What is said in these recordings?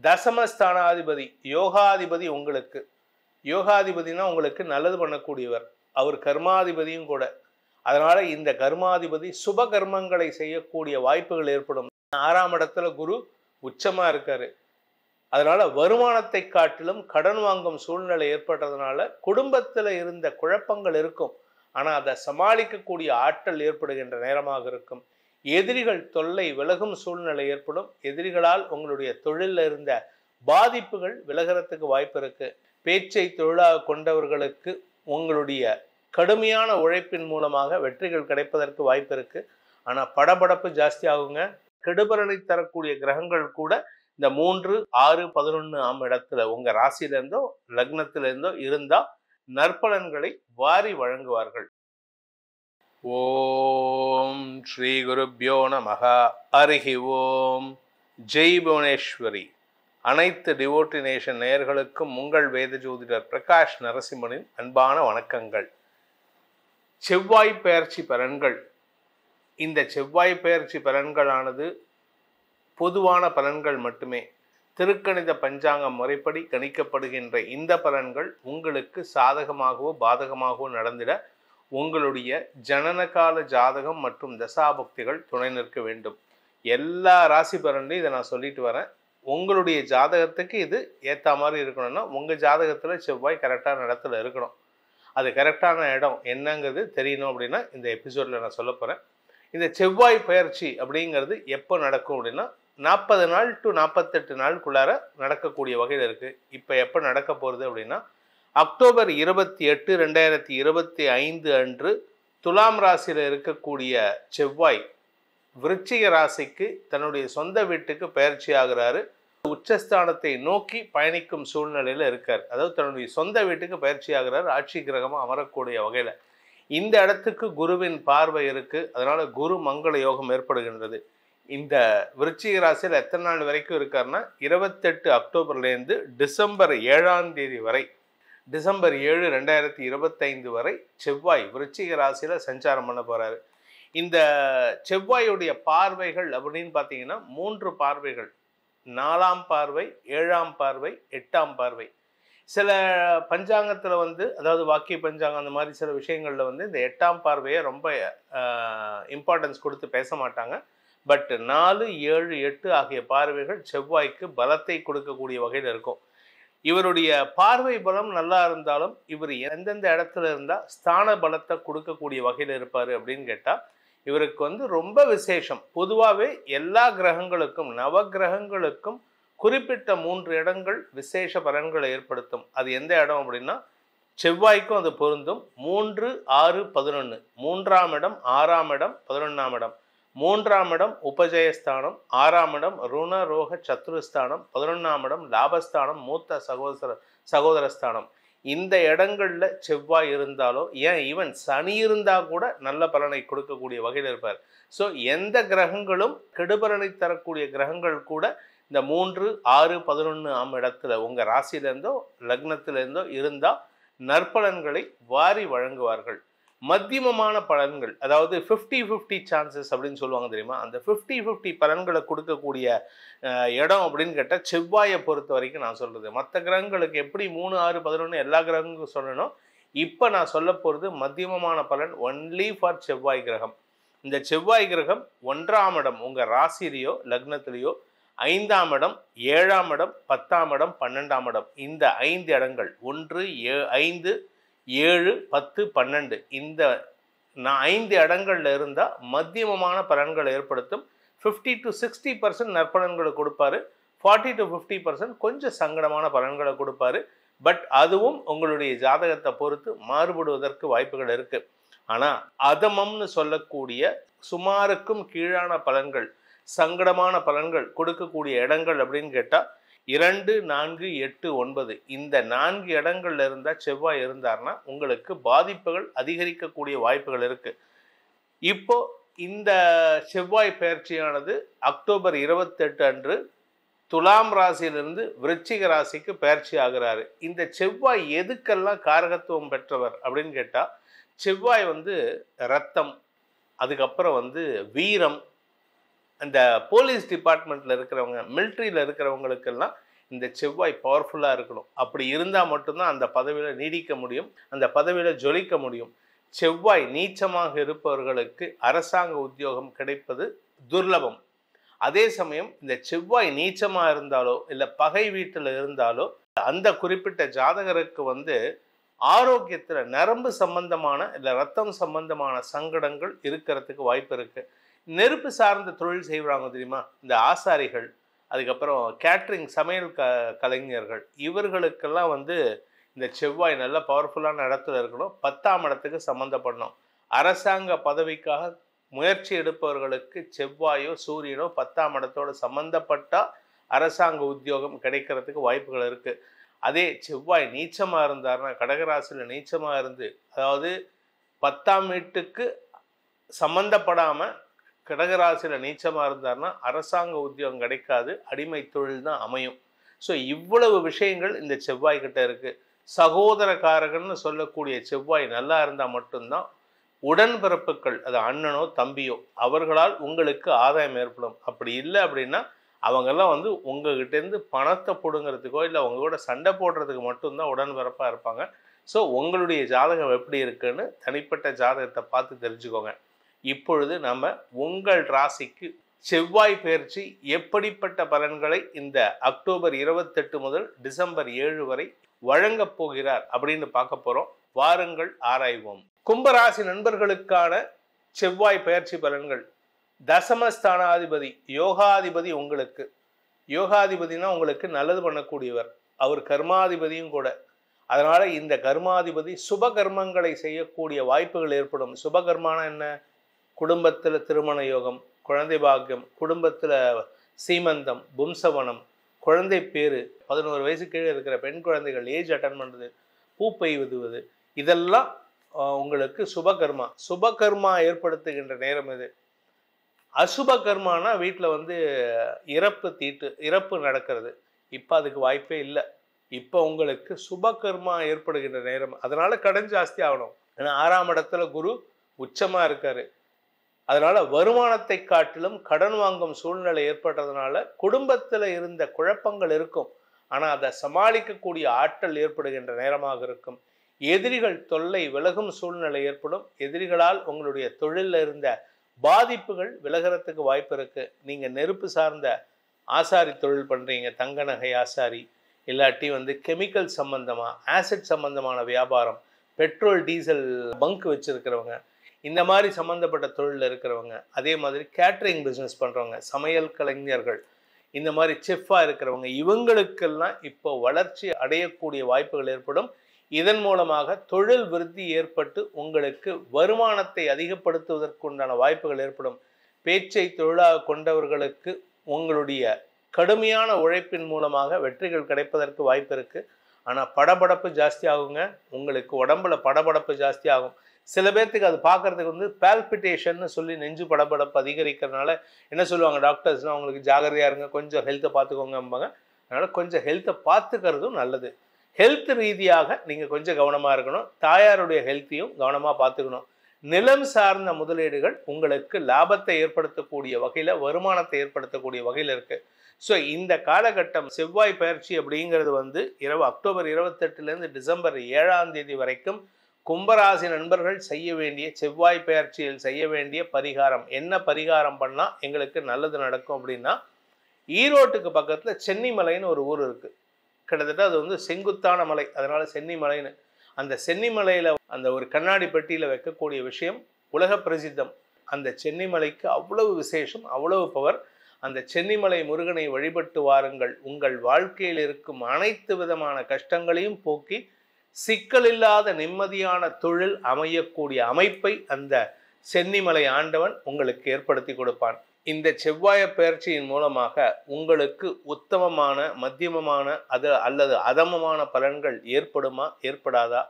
தசமஸ்தானாதிபதி யோகாதிபதி உங்களுக்கு. யோகாதிபதினா உங்களுக்கு நல்லது பண்ணக்கூடியவர். அவர் கர்மாதிபதியும் கூட. அதனால இந்த கர்மாதிபதி சுப கர்மங்களை செய்யக்கூடிய வாய்ப்புகள் ஏற்படும். 6ஆம் இடத்துல குரு உச்சமா இருக்காரு. அதனால வருமானத்தை காட்டிலும் கடன் வாங்கும் சூழ்நிலை ஏற்பட்டதுனால குடும்பத்தில் இருந்த குழப்பங்கள் இருக்கும். ஆனால் அதை சமாளிக்கக்கூடிய ஆற்றல் ஏற்படுகின்ற நேரமாக இருக்கும். எதிரிகள் தொல்லை விலகும் சூழ்நிலை ஏற்படும். எதிரிகளால் உங்களுடைய தொழிலில் இருந்த பாதிப்புகள் விலகிறதுக்கு வாய்ப்பு இருக்கு. பேச்சை தொழிலாக கொண்டவர்களுக்கு உங்களுடைய கடுமையான உழைப்பின் மூலமாக வெற்றிகள் கிடைப்பதற்கு வாய்ப்பு இருக்கு. ஆனால் படபடப்பு ஜாஸ்தி ஆகுங்க. கெடுபலனை தரக்கூடிய கிரகங்கள் கூட இந்த 3, 6, 11ஆம் இடத்துல உங்க ராசியிலிருந்தோ லக்னத்திலிருந்தோ இருந்தா நற்பலன்களை வாரி வழங்குவார்கள். ஓம் ஸ்ரீ குருப்யோ நமஹ. ஹரிஹி ஓம். ஜெய் புவனேஸ்வரி. அனைத்து டிவோட்டி நேஷன் நேயர்களுக்கும் உங்கள் வேத ஜோதிடர் பிரகாஷ் நரசிம்மனின் அன்பான வணக்கங்கள். செவ்வாய் பெயர்ச்சி பலன்கள். இந்த செவ்வாய் பெயர்ச்சி பலன்களானது பொதுவான பலன்கள் மட்டுமே. திருக்கணித பஞ்சாங்கம் முறைப்படி கணிக்கப்படுகின்ற இந்த பலன்கள் உங்களுக்கு சாதகமாகவோ பாதகமாகவோ நடந்திட உங்களுடைய ஜனனகால ஜாதகம் மற்றும் தசாபக்திகள் துணை நிற்க வேண்டும். எல்லா ராசி பலன்லையும் இதை நான் சொல்லிட்டு வரேன். உங்களுடைய ஜாதகத்துக்கு இது ஏற்ற மாதிரி இருக்கணும்னா உங்கள் ஜாதகத்தில் செவ்வாய் கரெக்டான இடத்துல இருக்கணும். அது கரெக்டான இடம் என்னங்கிறது தெரியணும் அப்படின்னா இந்த எபிசோடில் நான் சொல்ல போகிறேன். இந்த செவ்வாய் பெயர்ச்சி அப்படிங்கிறது எப்போ நடக்கும் அப்படின்னா 40 நாள் டு 48 நாளுக்குள்ளார நடக்கக்கூடிய வகையில் இருக்குது. இப்போ எப்போ நடக்க போகிறது அப்படின்னா அக்டோபர் 28, 2025 அன்று துலாம் ராசியில் இருக்கக்கூடிய செவ்வாய் விருச்சிக ராசிக்கு தன்னுடைய சொந்த வீட்டுக்கு பெயர்ச்சி ஆகிறாரு. உச்சஸ்தானத்தை நோக்கி பயணிக்கும் சூழ்நிலையில் இருக்கார். அதாவது தன்னுடைய சொந்த வீட்டுக்கு பயிற்சி ஆகிறார். ஆட்சி கிரகமாக அமரக்கூடிய வகையில் இந்த இடத்துக்கு குருவின் பார்வை இருக்கு. அதனால குரு மங்கள யோகம் ஏற்படுகின்றது. இந்த விருச்சிக ராசியில் எத்தனை நாள் வரைக்கும் இருக்காருன்னா 28 அக்டோபர்லேருந்து டிசம்பர் 7ஆம் தேதி வரை, டிசம்பர் 7, 2025 வரை செவ்வாய் விருச்சிக ராசியில் சஞ்சாரம் பண்ண போறாரு. இந்த செவ்வாயுடைய பார்வைகள் அப்படின்னு பார்த்தீங்கன்னா 3 பார்வைகள். 4ஆம் பார்வை, 7ஆம் பார்வை, 8ஆம் பார்வை. சில பஞ்சாங்கத்தில் அதாவது வாக்கிய பஞ்சாங்கம் அந்த மாதிரி சில விஷயங்களில் இந்த 8ஆம் பார்வையை ரொம்ப இம்பார்ட்டன்ஸ் கொடுத்து பேச மாட்டாங்க. பட் 4, 7, 8 ஆகிய பார்வைகள் செவ்வாய்க்கு பலத்தை கொடுக்கக்கூடிய வகையில் இருக்கும். இவருடைய பார்வை பலம் நல்லா இருந்தாலும் இவர் எந்தெந்த இடத்துல இருந்தால் ஸ்தான பலத்தை கொடுக்கக்கூடிய வகையில் இருப்பார் அப்படின்னு கேட்டால் இவருக்கு ரொம்ப விசேஷம். பொதுவாகவே எல்லா கிரகங்களுக்கும் நவ கிரகங்களுக்கும் குறிப்பிட்ட 3 இடங்கள் விசேஷ பலன்களை ஏற்படுத்தும். அது எந்த இடம் அப்படின்னா செவ்வாய்க்கும் அது பொருந்தும். 3, 6, 11. 3ஆம் இடம், 6ஆம் இடம், 11ஆம் இடம். 3ஆம் இடம் உபஜயஸ்தானம், 6ஆம் இடம் ருண ரோக சத்ருஸ்தானம், 11ஆம் இடம் லாபஸ்தானம், மூத்த சகோதரஸ்தானம். இந்த இடங்களில் செவ்வாய் இருந்தாலோ ஏன் ஈவன் சனி இருந்தால் கூட நல்ல பலனை கொடுக்கக்கூடிய வகையில் இருப்பார். ஸோ எந்த கிரகங்களும் கெடுபலனை தரக்கூடிய கிரகங்கள் கூட இந்த 3, 6, 11ஆம் இடத்துல உங்கள் ராசியிலேருந்தோ லக்னத்திலேருந்தோ இருந்தால் நற்பலன்களை வாரி வழங்குவார்கள். மத்தியமமான பலன்கள், அதாவது 50-50 சான்சஸ் அப்படின்னு சொல்லுவாங்க தெரியுமா, அந்த 50-50 பலன்களை கொடுக்கக்கூடிய இடம் அப்படின்னு கேட்டால் செவ்வாயை பொறுத்த வரைக்கும் நான் சொல்கிறது. மற்ற கிரகங்களுக்கு எப்படி 3, 6, 11 எல்லா கிரகங்களுக்கும் சொல்லணும். இப்போ நான் சொல்ல போகிறது மத்தியமமான பலன் ஒன்லி ஃபார் செவ்வாய் கிரகம். இந்த செவ்வாய் கிரகம் 1ஆம் இடம் உங்கள் ராசிலேயோ லக்னத்திலேயோ, 5ஆம் இடம், 7ஆம் இடம், 10ஆம் இடம், 12ஆம் இடம். இந்த 5 இடங்கள் 1, 5, 7, 10, 12 இந்த 5 இடங்கள்ல இருந்தால் மத்தியமமான பலன்களை ஏற்படுத்தும். 50 to 60% நற்பலன்களை கொடுப்பாரு. 40 to 50% கொஞ்சம் சங்கடமான பலன்களை கொடுப்பாரு. பட் அதுவும் உங்களுடைய ஜாதகத்தை பொறுத்து மாறுபடுவதற்கு வாய்ப்புகள் இருக்கு. ஆனால் அதமம்னு சொல்லக்கூடிய சுமாருக்கும் கீழான பலன்கள், சங்கடமான பலன்கள் கொடுக்கக்கூடிய இடங்கள் அப்படின்னு கேட்டால் 2, 4, 8, 9 இந்த 4 இடங்கள்ல இருந்தால் செவ்வாய் இருந்தார்னா உங்களுக்கு பாதிப்புகள் அதிகரிக்கக்கூடிய வாய்ப்புகள் இருக்கு. இப்போ இந்த செவ்வாய் பெயர்ச்சியானது அக்டோபர் 28 அன்று துலாம் ராசியிலிருந்து விருச்சிக ராசிக்கு பெயர்ச்சி ஆகிறாரு. இந்த செவ்வாய் எதுக்கெல்லாம் காரகத்துவம் பெற்றவர் அப்படின்னு கேட்டால் செவ்வாய் ரத்தம், அதுக்கப்புறம் வீரம், அந்த போலீஸ் டிபார்ட்மெண்ட்டில் இருக்கிறவங்க, மிலிட்ரியில் இருக்கிறவங்களுக்கெல்லாம் இந்த செவ்வாய் பவர்ஃபுல்லாக இருக்கணும். அப்படி இருந்தால் மட்டும்தான் அந்த பதவியில் நீடிக்க முடியும், அந்த பதவியில் ஜொலிக்க முடியும். செவ்வாய் நீச்சமாக இருப்பவர்களுக்கு அரசாங்க உத்தியோகம் கிடைப்பது துர்லபம். அதே சமயம் இந்த செவ்வாய் நீச்சமாக இருந்தாலோ இல்லை பகை வீட்டில் இருந்தாலோ அந்த குறிப்பிட்ட ஜாதகருக்கு ஆரோக்கியத்தில் நரம்பு சம்பந்தமான இல்லை ரத்தம் சம்பந்தமான சங்கடங்கள் இருக்கிறதுக்கு வாய்ப்பு இருக்கு. நெருப்பு சார்ந்த தொழில் செய்வாங்க தெரியுமா, இந்த ஆசாரிகள், அதுக்கப்புறம் கேட்ரிங் சமையல் கலைஞர்கள், இவர்களுக்கெல்லாம் இந்த செவ்வாய் நல்ல பவர்ஃபுல்லான இடத்துல இருக்கணும். 10ஆம் இடத்துக்கு சம்மந்தப்படணும். அரசாங்க பதவிக்காக முயற்சி எடுப்பவர்களுக்கு செவ்வாயோ சூரியனோ 10ஆம் இடத்தோடு சம்மந்தப்பட்டால் அரசாங்க உத்தியோகம் கிடைக்கிறதுக்கு வாய்ப்புகள் இருக்குது. அதே செவ்வாய் நீச்சமாக இருந்தார்னா, கடகராசியில் நீச்சமாக இருந்து, அதாவது 10ஆம் வீட்டுக்கு சம்மந்தப்படாமல் கடகராசியில் நீச்சமாக இருந்தார்னா அரசாங்க உத்தியோகம் கிடைக்காது, அடிமை தொழில் தான் அமையும். ஸோ இவ்வளவு விஷயங்கள் இந்த செவ்வாய் கிட்ட இருக்குது. சகோதரக்காரகன்னு சொல்லக்கூடிய செவ்வாய் நல்லா இருந்தால் மட்டும்தான் உடன்பிறப்புகள், அது அண்ணனோ தம்பியோ, அவர்களால் உங்களுக்கு ஆதாயம் ஏற்படும். அப்படி இல்லை அப்படின்னா அவங்கெல்லாம் உங்ககிட்டேருந்து பணத்தை பிடுங்கிறதுக்கோ இல்லை உங்களோட சண்டை போடுறதுக்கு மட்டும்தான் உடன்பிறப்பாக இருப்பாங்க. ஸோ உங்களுடைய ஜாதகம் எப்படி இருக்குன்னு தனிப்பட்ட ஜாதகத்தை பார்த்து தெரிஞ்சுக்கோங்க. இப்பொழுது நம்ம உங்கள் ராசிக்கு செவ்வாய் பெயர்ச்சி எப்படிப்பட்ட பலன்களை இந்த அக்டோபர் 28 முதல் டிசம்பர் 7 வரை வழங்கப் போகிறார் அப்படின்னு பார்க்க போகிறோம். வாருங்கள் ஆராய்வோம். கும்பராசி நண்பர்களுக்கான செவ்வாய் பெயர்ச்சி பலன்கள். தசமஸ்தானாதிபதி யோகாதிபதி. உங்களுக்கு யோகாதிபதினா உங்களுக்கு நல்லது பண்ணக்கூடியவர், அவர் கர்மாதிபதியும் கூட. அதனால இந்த கர்மாதிபதி சுப கர்மங்களை செய்யக்கூடிய வாய்ப்புகள் ஏற்படும். சுபகர்மான என்ன? குடும்பத்தில் திருமண யோகம், குழந்தை பாக்கியம், குடும்பத்தில் சீமந்தம், பும்சவனம், குழந்தை பேரு, 11 வயசு கீழே இருக்கிற பெண் குழந்தைகள் ஏஜ் அட்டன் பண்ணுறது, பூப்பை விதுவது, இதெல்லாம் உங்களுக்கு சுபகர்மா. சுபகர்மா ஏற்படுத்துகின்ற நேரம் இது. அசுப கர்மானா வீட்டில் இறப்பு நடக்கிறது. இப்போ அதுக்கு வாய்ப்பே இல்லை. இப்போ உங்களுக்கு சுபகர்மா ஏற்படுகின்ற நேரம். அதனால கடன் ஜாஸ்தி ஆகணும். ஏன்னா 6ஆம் இடத்துல குரு உச்சமாக இருக்காரு. அதனால வருமானத்தை காட்டிலும் கடன் வாங்கும் சூழ்நிலை ஏற்படுறதுனால குடும்பத்தில் இருந்த குழப்பங்கள் இருக்கும். ஆனால் அதை சமாளிக்கக்கூடிய ஆற்றல் ஏற்படுகின்ற நேரமாக இருக்கும். எதிரிகள் தொல்லை விலகும் சூழ்நிலை ஏற்படும். எதிரிகளால் உங்களுடைய தொழிலில் இருந்த பாதிப்புகள் விலகிறதுக்கு வாய்ப்பு இருக்கு. நீங்கள் நெருப்பு சார்ந்த ஆசாரி தொழில் பண்ணுறீங்க, தங்க நகை ஆசாரி, இல்லாட்டி கெமிக்கல் சம்பந்தமாக, ஆசிட் சம்பந்தமான வியாபாரம், பெட்ரோல் டீசல் பங்க் வச்சிருக்கிறவங்க, இந்த மாதிரி சம்மந்தப்பட்ட தொழிலில் இருக்கிறவங்க, அதே மாதிரி கேட்ரிங் பிஸ்னஸ் பண்ணுறவங்க, சமையல் கலைஞர்கள், இந்த மாதிரி செஃப்பாக இருக்கிறவங்க, இவங்களுக்கெல்லாம் இப்போ வளர்ச்சி அடையக்கூடிய வாய்ப்புகள் ஏற்படும். இதன் மூலமாக தொழில் விருத்தி ஏற்பட்டு உங்களுக்கு வருமானத்தை அதிகப்படுத்துவதற்குண்டான வாய்ப்புகள் ஏற்படும். பேச்சை தொழிலாக கொண்டவர்களுக்கு உங்களுடைய கடுமையான உழைப்பின் மூலமாக வெற்றிகள் கிடைப்பதற்கு வாய்ப்பு இருக்குது. ஆனால் படபடப்பு ஜாஸ்தி ஆகுங்க. உங்களுக்கு உடம்புல படபடப்பு ஜாஸ்தி ஆகும். சில பேர்த்துக்கு அது பார்க்குறதுக்கு பால்பிட்டேஷன்னு சொல்லி நெஞ்சு படபடப்பு அதிகரிக்கிறதுனால என்ன சொல்லுவாங்க டாக்டர்ஸ்னால், அவங்களுக்கு ஜாகிரதையாக இருங்க, கொஞ்சம் ஹெல்த்தை பார்த்துக்கோங்கம்பாங்க. அதனால் கொஞ்சம் ஹெல்த்தை பார்த்துக்கிறதும் நல்லது. ஹெல்த் ரீதியாக நீங்கள் கொஞ்சம் கவனமாக இருக்கணும். தாயாருடைய ஹெல்த்தையும் கவனமாக பார்த்துக்கணும். நிலம் சார்ந்த முதலீடுகள் உங்களுக்கு லாபத்தை ஏற்படுத்தக்கூடிய வகையில், வருமானத்தை ஏற்படுத்தக்கூடிய வகையில் இருக்குது. ஸோ இந்த காலகட்டம் செவ்வாய் பயிற்சி அப்படிங்கிறது அக்டோபர் 28 டிசம்பர் 7 வரைக்கும் கும்பராசி நண்பர்கள் செய்ய வேண்டிய, செவ்வாய் பயிற்சியில் செய்ய வேண்டிய பரிகாரம் என்ன? பரிகாரம் பண்ணால் எங்களுக்கு நல்லது நடக்கும் அப்படின்னா, ஈரோட்டுக்கு பக்கத்தில் சென்னிமலைன்னு ஒரு ஊர் இருக்குது. கிட்டத்தட்ட அது செங்குத்தான மலை, அதனால சென்னிமலைன்னு. அந்த சென்னிமலையில் அந்த ஒரு கண்ணாடி பெட்டியில் வைக்கக்கூடிய விஷயம் உலக பிரசித்தம். அந்த சென்னிமலைக்கு அவ்வளவு விசேஷம், அவ்வளவு பவர். அந்த சென்னிமலை முருகனை வழிபட்டு வாருங்கள். உங்கள் வாழ்க்கையில் இருக்கும் அனைத்து விதமான கஷ்டங்களையும் போக்கி சிக்கலில்லாத நிம்மதியான தொழில் அமையக்கூடிய அமைப்பை அந்த சென்னிமலை ஆண்டவன் உங்களுக்கு ஏற்படுத்தி கொடுப்பான். இந்த செவ்வாய பெயர்ச்சியின் மூலமாக உங்களுக்கு உத்தமமான, மத்தியமமான அல்லது அதமமான பலன்கள் ஏற்படுமா, ஏற்படாதா?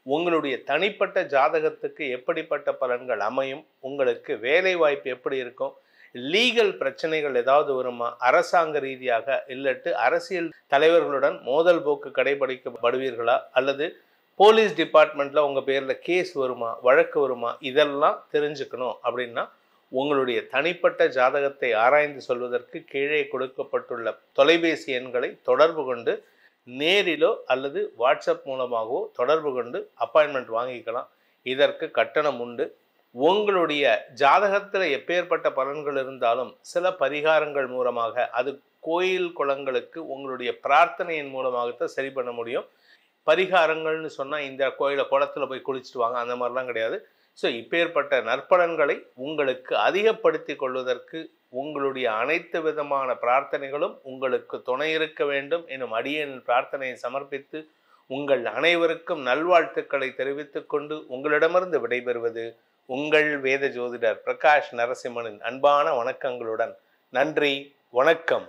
உங்களுடைய தனிப்பட்ட ஜாதகத்துக்கு எப்படிப்பட்ட பலன்கள் அமையும்? உங்களுக்கு வேலை வாய்ப்பு எப்படி இருக்கும்? லீகல் பிரச்சனைகள் ஏதாவது வருமா? அரசாங்க ரீதியாக இல்லட்டு அரசியல் தலைவர்களுடன் மோதல் போக்கு கடைபிடிக்கப்படுவீர்களா? அல்லது போலீஸ் டிபார்ட்மெண்ட்டில் உங்கள் பேரில் கேஸ் வருமா, வழக்கு வருமா? இதெல்லாம் தெரிஞ்சுக்கணும் அப்படின்னா உங்களுடைய தனிப்பட்ட ஜாதகத்தை ஆராய்ந்து சொல்வதற்கு கீழே கொடுக்கப்பட்டுள்ள தொலைபேசி எண்களை தொடர்பு கொண்டு நேரிலோ அல்லது வாட்ஸ்அப் மூலமாகவோ தொடர்பு கொண்டு அப்பாயின்மெண்ட் வாங்கிக்கலாம். இதற்கு கட்டணம் உண்டு. உங்களுடைய ஜாதகத்தில் எப்பேற்பட்ட பலன்கள் இருந்தாலும் சில பரிகாரங்கள் மூலமாக, அது கோயில் குளங்களுக்கு உங்களுடைய பிரார்த்தனையின் மூலமாகத்தான் சரி பண்ண முடியும். பரிகாரங்கள்னு சொன்னால் இந்த குளத்தில் போய் குளிச்சுட்டு வாங்க அந்த மாதிரிலாம் கிடையாது. ஸோ இப்பேற்பட்ட நற்பலன்களை உங்களுக்கு அதிகப்படுத்தி கொள்வதற்கு உங்களுடைய அனைத்து விதமான பிரார்த்தனைகளும் உங்களுக்கு துணை இருக்க வேண்டும் எனும் அடியேன் பிரார்த்தனையை சமர்ப்பித்து உங்கள் அனைவருக்கும் நல்வாழ்த்துக்களை தெரிவித்துக் கொண்டு உங்களிடமிருந்து விடைபெறுவது உங்கள் வேத ஜோதிடர் பிரகாஷ் நரசிம்மனின் அன்பான வணக்கங்களுடன். நன்றி, வணக்கம்.